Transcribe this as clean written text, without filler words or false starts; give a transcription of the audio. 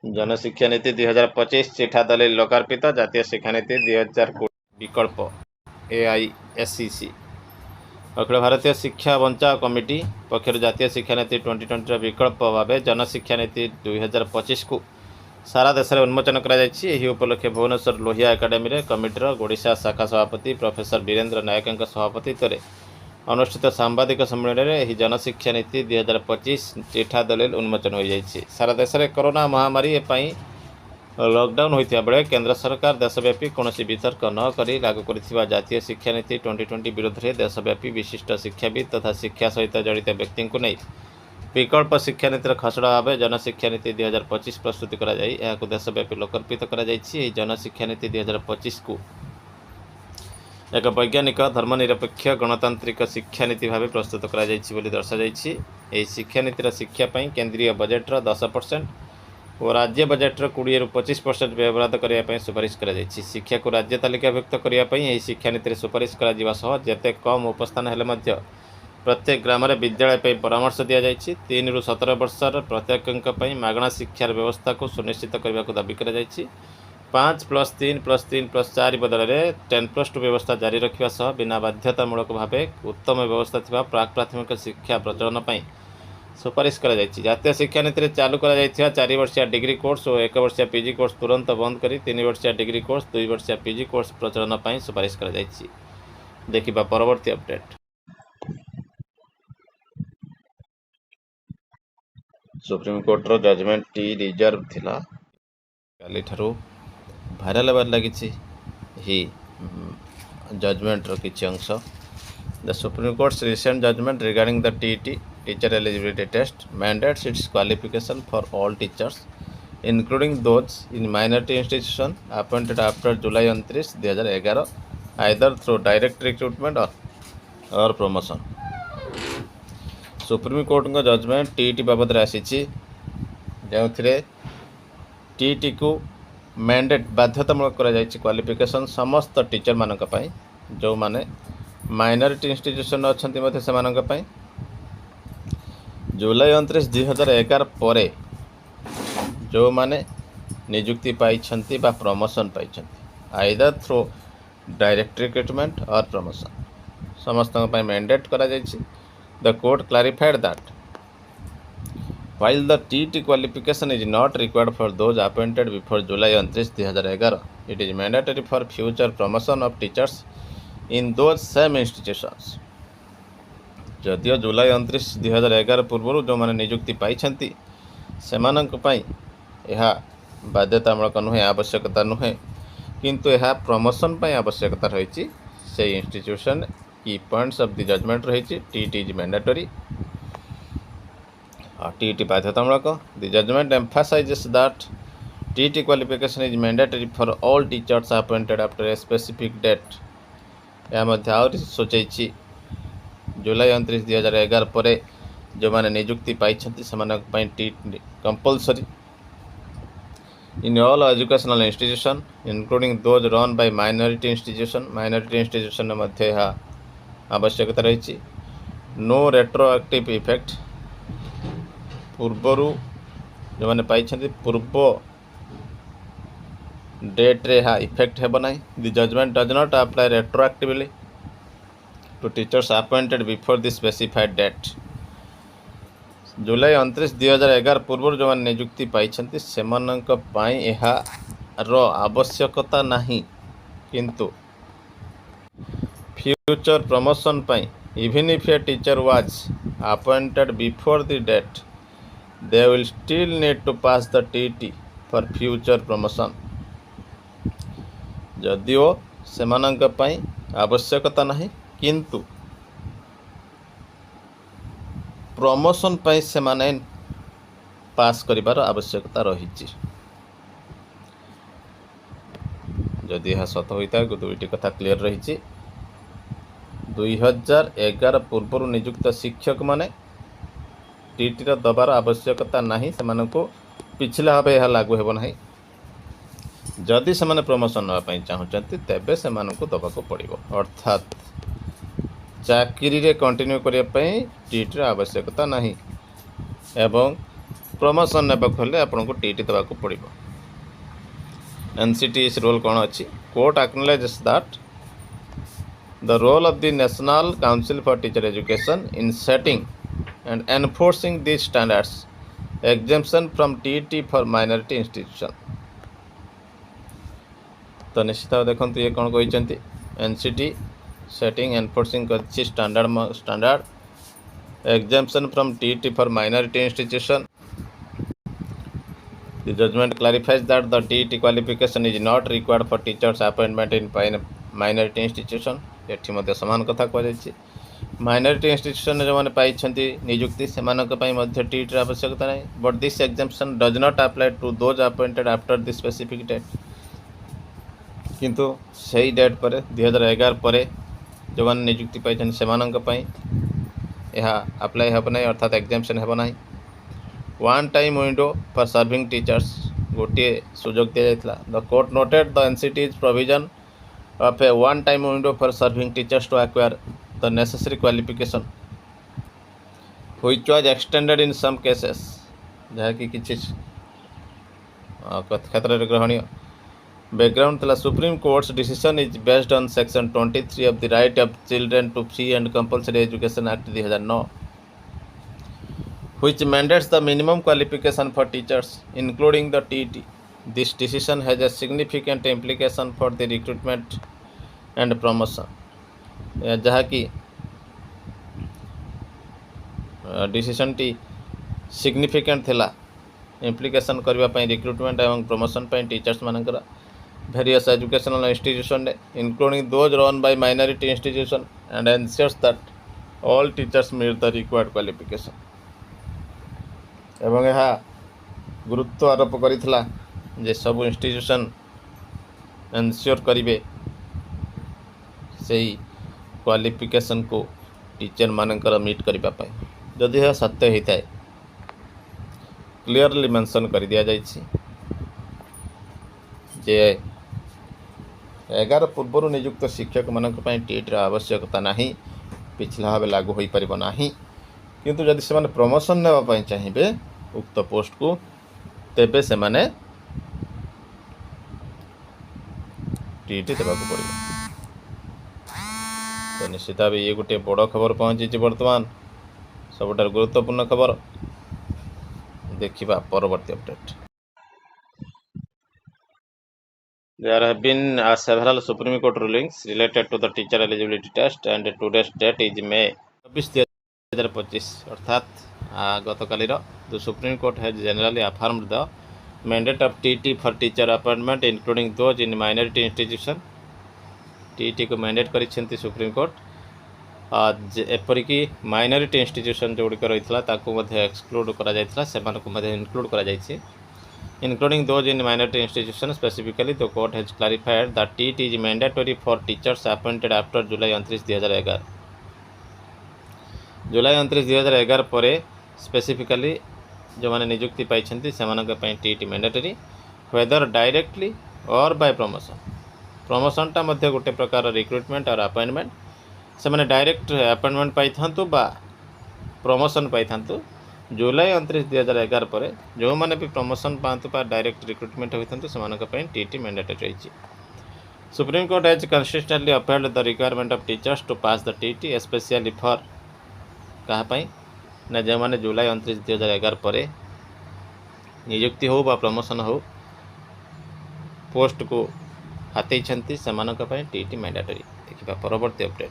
जनशिक्षा नीति 2025 चिठा दलिल लोकार्पित। जातीय शिक्षा नीति 2020 विकल्प AISCC अखिल भारतीय शिक्षा बचाओ कमिटी पक्षर जातीय शिक्षा नीति 2020 विकल्प भाव जनशिक्षा नीति 2025 को सारा देश में उन्मोचन कर उपलक्षे भुवनेश्वर लोहिया एकाडेमी कमिटर ओडिशा शाखा सभापति प्रोफेसर वीरेन्द्र नायक सभापतित्व अनुष्ठित सांबादिक सम्मेलन में जनशिक्षा नीति 2025 चिठा दलिल उन्मोचन हो जाएगी। सारा देश में कोरोना महामारी लॉकडाउन होता बेले केंद्र सरकार देशव्यापी कौन वितर्क न करी लागू कर जातीय शिक्षा नीति 2020 विरोध में देशव्यापी विशिष्ट शिक्षाविद तथा शिक्षा सहित जड़ित व्यक्ति को नहीं विकल्प शिक्षा नीतिर खसड़ा भाव जनशिक्षा नीति 2025 प्रस्तुत कर देशव्यापी लोकार्पित कर जनशिक्षा नीति 2025 को एक वैज्ञानिक धर्मनिरपेक्ष गणतांत्रिक शिक्षा नीति भाव प्रस्तुत कर दर्शाई। शिक्षा नीतिर शिक्षापी केन्द्रीय बजेट्र 10% और राज्य बजेट्र 20-25% व्यवहार करने सुपारिश कर शिक्षा को राज्य तालिकाभुक्त करने शिक्षा नीति सुपारिश करते कम उपस्थान हेले प्रत्येक ग्राम विद्यालय परामर्श दि जाएगी। 3 ରୁ 17 वर्षर प्रत्येक मागणा शिक्षार व्यवस्था को सुनिश्चित करने को दाबी कर 5+3+3+4 बदल में 10+2 व्यवस्था जारी रखा बिना बाध्यतामूलक भाव उत्तम व्यवस्था थी प्राक प्राथमिक शिक्षा प्रचलन पर सुपारिश कर जातीय शिक्षा नीति चालू कर 4 वर्षिया डिग्री कोर्स और 1 वर्षिया पीजी कोर्स तुरंत बंद कर 3 वर्षिया डिग्री कोर्स 2 वर्षिया पीजी कोर्स प्रचलन पर सुपारिश कर देखा परवर्ती अपडेट। सुप्रीम कोर्टर जजमेंट टी रिजर्व थिला काली ठारू भाइराल होबार लगी जजमेंट रो किछि अंश। The supreme court's recent judgment regarding the TET teacher eligibility test mandates its qualification for all teachers including those in minority institution appointed after July 29, 2011 either through direct recruitment or promotion। Supreme court का judgement TET बाबद आसी जो TET को mandate बाध्यतामूलक qualification समस्त teacher मानक जो माने minority institution अच्छा से जुलाई 29, 2011 पर जो माने नियुक्ति पाई प्रमोशन पाई आइदर थ्रू डायरेक्ट रिक्रुटमेंट और प्रमोशन समस्त मैंडेट करा The court clarified that while the TET qualification is not required for those appointed before July 29, 2011, it is mandatory for future promotion of teachers in those same institutions। जदियो जुलाई 29, 2011 पूर्व जो मैंने नियुक्ति पाई से यह बाध्यतामूलक नुहे आवश्यकता नुहे किंतु यह प्रमोशन पर आवश्यकता रही से इंस्टीट्यूशन की पॉइंट्स ऑफ द जजमेंट रही टीईटी इज मैंडेटरी टीईटी बाध्यतामूलक। The judgment emphasises that TET qualification is mandatory for all teachers appointed after a specific date. यह सूचाई जुलाई 29, 2011 पर जो मैंने नियुक्ति पाई TET compulsory in all educational institution including those run by minority institution मध्ये यह आवश्यकता रही। नो रेट्रोएक्टिव इफेक्ट पूर्वर जो मैंने पाई पूर्व डेट रे यह इफेक्ट हेब ना। The judgment does not apply retroactively to teachers appointed before the specified date. जुलाई 29, 2011 पूर्व जो मैंने नियुक्ति पाई यह आवश्यकता नहीं किंतु फ्यूचर प्रमोशन पाई even if a teacher was appointed before the date they will still need to pass the TET for future promotion. जदियो सेमानंक पाई आवश्यकता नहीं किंतु प्रमोशन पाई से माने पास करिबार आवश्यकता रही। जदि यह सत होता है दुईटी कथा क्लियर रही। 2011 पूर्व नियुक्त शिक्षक माने टीईटी दबार आवश्यकता नहीं से पिछला भाव यह लागू हेब ना। जदि से प्रमोशन नापी चाहते तेबे से दबाक पड़ो अर्थात चाकरी रे कंटिन्यू करने टीईटी आवश्यकता नहीं एवं प्रमोशन नेबाक हेले आपको टीटी देवाक पड़ो। एनसीटीएस रोल कौन अच्छी? Court acknowledges that the role of the national council for teacher education in setting and enforcing this standards exemption from TET for minority institution. तो निश्चित भाव देखो ये कौन कहते एनसीटी सेटिंग एनफोर्सिंग कर standard exemption from TET for minority institution. The judgment clarifies that the TET qualification is not required for teachers appointment in minority institution। एठी मध्य समान कथा कहुई माइनॉरिटी इंस्टीट्यूशन जो मैंने पाई नियुक्ति से टीटी आवश्यकता नहीं। But this exemption does not apply to those appointed after the specific date. किंतु सही डेट पर 2011 पर जो मैंने नियुक्ति पाई से यह अप्लाई हेब ना अर्थात एग्जाम्पशन हेब ना। One time window for serving teachers गोटे सुजोग दि जाता। The court noted the NCTE's provision of a one time window for serving teachers to acquire the necessary qualification which was extended in some cases जहाँकि किसी क्षेत्र में ग्रहणीय। Background था supreme court's decision is based on section 23 of the right of children to free and compulsory education act 2009 which mandates the minimum qualification for teachers including the TET। This decision has a significant implication for the recruitment and promotion। जहाँ की decision टी significant थिला implication करने recruitment एवं promotion teachers मानकर various educational institution including those run by minority institution and ensures that all teachers meet the required qualification. एवं यह गुरुत्व आरोप करिथिला जे सब इंस्टीट्यूशन एनश्योर करिवे सही क्वालिफिकेशन को टीचर मानकर मीट करबा पाए। जदि यह सत्य होता है क्लियरली मेंशन कर दिया जाइछि जे 11 पूर्व नियुक्त शिक्षक मानक पई टीटीर आवश्यकता नहीं पिछला भाव लागू हो पारिब नाही। किंतु जदि से प्रमोशन नेबा चाहिए उक्त पोस्ट को तेबे से माने टीटी देवाक पड़ो। तो निश्चित भाव ये गोटे बड़ खबर पहुँची बर्तमान सबुठार गुरुत्वपूर्ण खबर। देखिबा परवर्ती update. There have been several Supreme Court rulings related to the teacher eligibility test and today's date is May 2025 अर्थात गतकाली the Supreme Court has generally affirmed the mandate of TET for teacher appointment including those in minority institution। TET को mandate करिसेंती supreme court एपरिकी minority institution जो गुड़िक रही exclude करा include करा including those in minority institutions। Specifically the court has clarified that TET is mandatory for teachers appointed after July 29, 2011। जुलाई 29, 2011 पर specifically जो मैंने नियुक्ति पाई से टीटी मैंडेटरी वेदर डायरेक्टली और बाय प्रमोशन टा मध्य गोटे प्रकार रिक्रुटमेंट और अपॉइंटमेंट से मैंने डायरेक्ट अपॉइंटमेंट पाई था बा प्रमोशन पाई था। जुलाई 29, 2011 पर जो मैंने भी प्रमोशन पातु बा डायरेक्ट रिक्रुटमेंट होता से टीटी मैंडेटरी रही। Supreme court has consistently upheld the requirement of teachers to pass the TET specially for कहाँ ना जो मैंने जुलाई 29, 2011 पर नियुक्ति हो बा प्रमोशन हो पोस्ट को हाथी से टीटी मैंडेटरी। देखिए परवर्ती अपडेट।